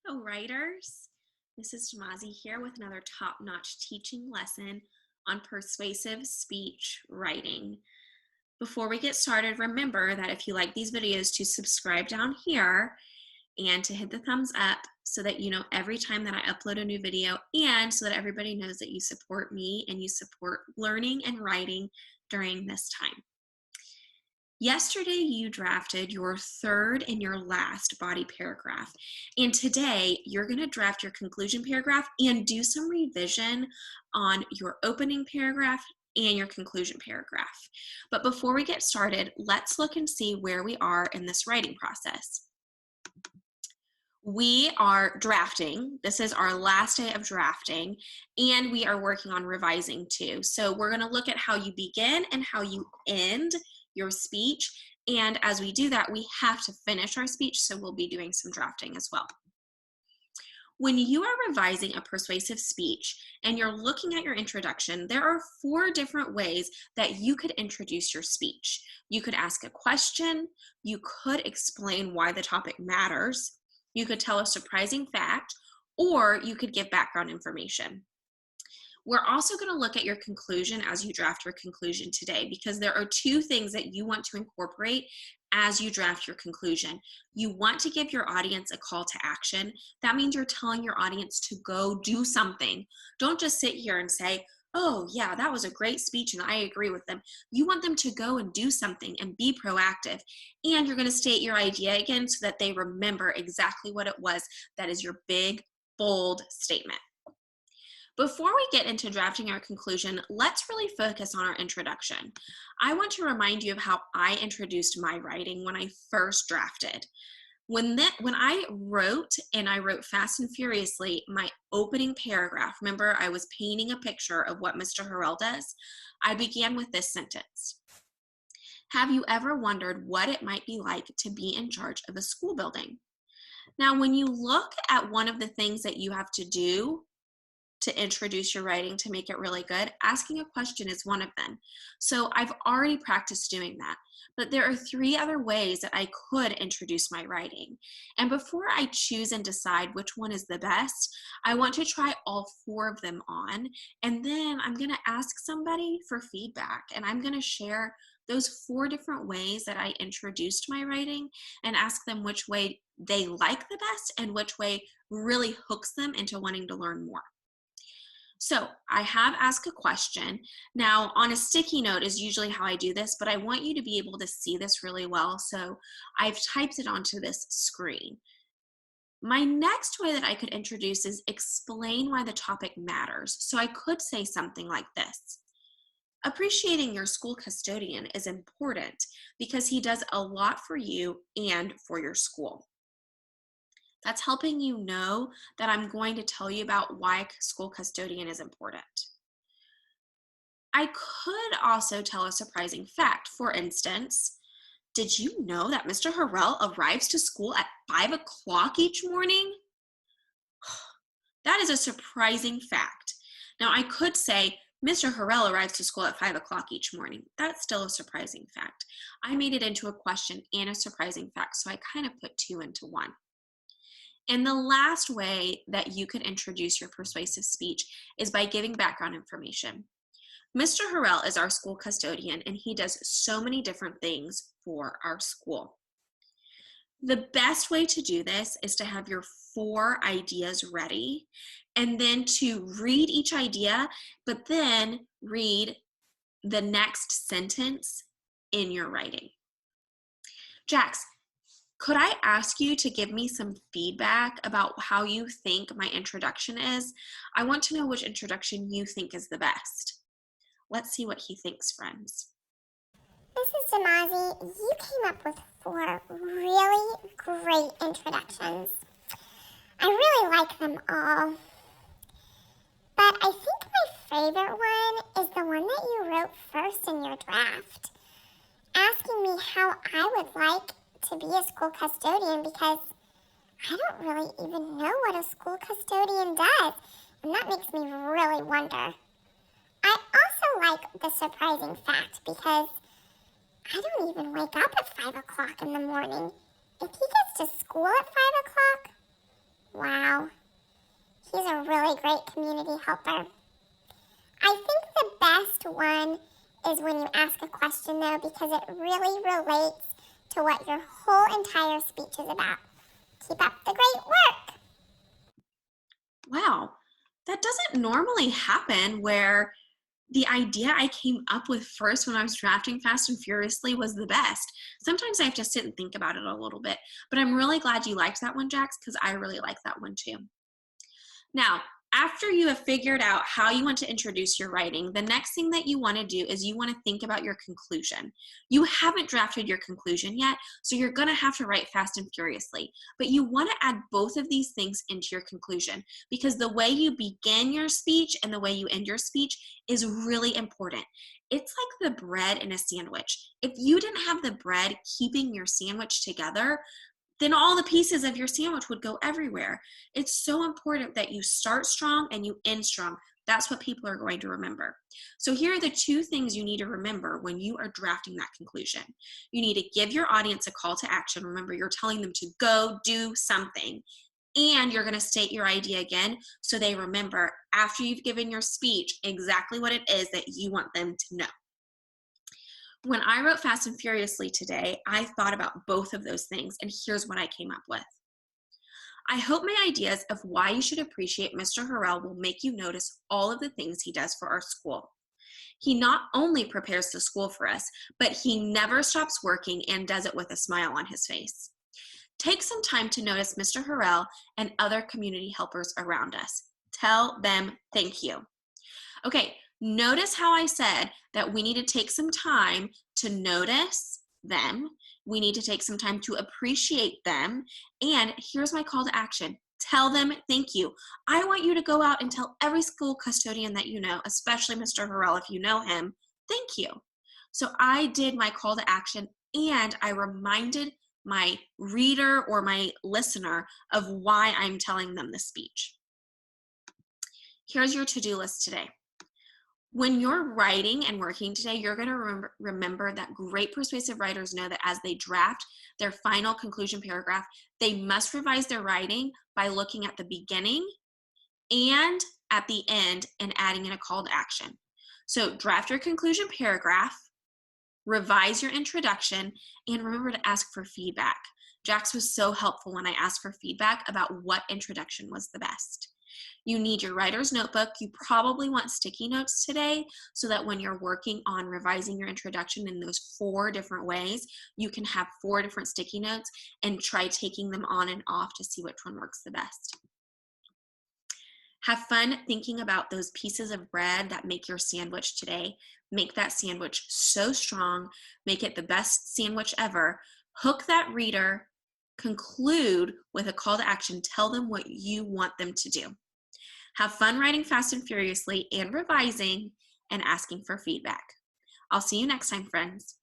Hello, writers. This is Tamazi here with another top-notch teaching lesson on persuasive speech writing. Before we get started, remember that if you like these videos to subscribe down here and to hit the thumbs up so that you know every time that I upload a new video and so that everybody knows that you support me and you support learning and writing during this time. Yesterday, you drafted your third and your last body paragraph. And today, you're going to draft your conclusion paragraph and do some revision on your opening paragraph and your conclusion paragraph. But before we get started, let's look and see where we are in this writing process. We are drafting. This is our last day of drafting, and we are working on revising too. So we're going to look at how you begin and how you end your speech. And as we do that, we have to finish our speech, so we'll be doing some drafting as well. When you are revising a persuasive speech and you're looking at your introduction, there are 4 different ways that you could introduce your speech. You could ask a question, you could explain why the topic matters, you could tell a surprising fact, or you could give background information. We're also going to look at your conclusion as you draft your conclusion today, because there are 2 things that you want to incorporate as you draft your conclusion. You want to give your audience a call to action. That means you're telling your audience to go do something. Don't just sit here and say, oh yeah, that was a great speech and I agree with them. You want them to go and do something and be proactive. And you're going to state your idea again so that they remember exactly what it was that is your big, bold statement. Before we get into drafting our conclusion, let's really focus on our introduction. I want to remind you of how I introduced my writing when I first drafted. When I wrote fast and furiously, my opening paragraph, remember I was painting a picture of what Mr. Harrell does, I began with this sentence. Have you ever wondered what it might be like to be in charge of a school building? Now, when you look at one of the things that you have to do to introduce your writing to make it really good, asking a question is one of them. So I've already practiced doing that, but there are 3 other ways that I could introduce my writing. And before I choose and decide which one is the best, I want to try all 4 of them on, and then I'm going to ask somebody for feedback, and I'm going to share those 4 different ways that I introduced my writing and ask them which way they like the best and which way really hooks them into wanting to learn more. So I have asked a question. Now on a sticky note is usually how I do this, but I want you to be able to see this really well. So I've typed it onto this screen. My next way that I could introduce is explain why the topic matters. So I could say something like this. Appreciating your school custodian is important because he does a lot for you and for your school. That's helping you know that I'm going to tell you about why a school custodian is important. I could also tell a surprising fact. For instance, did you know that Mr. Harrell arrives to school at 5 o'clock each morning? That is a surprising fact. Now I could say, Mr. Harrell arrives to school at 5 o'clock each morning. That's still a surprising fact. I made it into a question and a surprising fact, so I kind of put 2 into 1. And the last way that you can introduce your persuasive speech is by giving background information. Mr. Harrell is our school custodian, and he does so many different things for our school. The best way to do this is to have your 4 ideas ready, and then to read each idea, but then read the next sentence in your writing. Jax, could I ask you to give me some feedback about how you think my introduction is? I want to know which introduction you think is the best. Let's see what he thinks, friends. This is Damazi. You came up with 4 really great introductions. I really like them all. But I think my favorite one is the one that you wrote first in your draft, asking me how I would like to be a school custodian, because I don't really even know what a school custodian does, and that makes me really wonder. I also like the surprising fact because I don't even wake up at 5 o'clock in the morning. If he gets to school at 5 o'clock, wow. He's a really great community helper. I think the best one is when you ask a question, though, because it really relates to what your whole entire speech is about. Keep up the great work. Wow, that doesn't normally happen where the idea I came up with first when I was drafting Fast and Furiously was the best. Sometimes I have to sit and think about it a little bit, but I'm really glad you liked that one, Jax, because I really like that one too. Now, after you have figured out how you want to introduce your writing, the next thing that you want to do is you want to think about your conclusion. You haven't drafted your conclusion yet, so you're going to have to write fast and furiously. But you want to add both of these things into your conclusion because the way you begin your speech and the way you end your speech is really important. It's like the bread in a sandwich. If you didn't have the bread keeping your sandwich together, then all the pieces of your sandwich would go everywhere. It's so important that you start strong and you end strong. That's what people are going to remember. So here are the two things you need to remember when you are drafting that conclusion. You need to give your audience a call to action. Remember, you're telling them to go do something. And you're going to state your idea again so they remember after you've given your speech exactly what it is that you want them to know. When I wrote Fast and Furiously today, I thought about both of those things, and here's what I came up with. I hope my ideas of why you should appreciate Mr. Harrell will make you notice all of the things he does for our school. He not only prepares the school for us, but he never stops working and does it with a smile on his face. Take some time to notice Mr. Harrell and other community helpers around us. Tell them thank you. Okay, notice how I said that we need to take some time to notice them. We need to take some time to appreciate them. And here's my call to action. Tell them thank you. I want you to go out and tell every school custodian that you know, especially Mr. Harrell if you know him, thank you. So I did my call to action and I reminded my reader or my listener of why I'm telling them the speech. Here's your to-do list today. When you're writing and working today, you're going to remember that great persuasive writers know that as they draft their final conclusion paragraph, they must revise their writing by looking at the beginning and at the end and adding in a call to action. So draft your conclusion paragraph, revise your introduction, and remember to ask for feedback. Jax was so helpful when I asked for feedback about what introduction was the best. You need your writer's notebook. You probably want sticky notes today so that when you're working on revising your introduction in those 4 different ways, you can have 4 different sticky notes and try taking them on and off to see which one works the best. Have fun thinking about those pieces of bread that make your sandwich today. Make that sandwich so strong. Make it the best sandwich ever. Hook that reader. Conclude with a call to action. Tell them what you want them to do. Have fun writing fast and furiously and revising and asking for feedback. I'll see you next time, friends.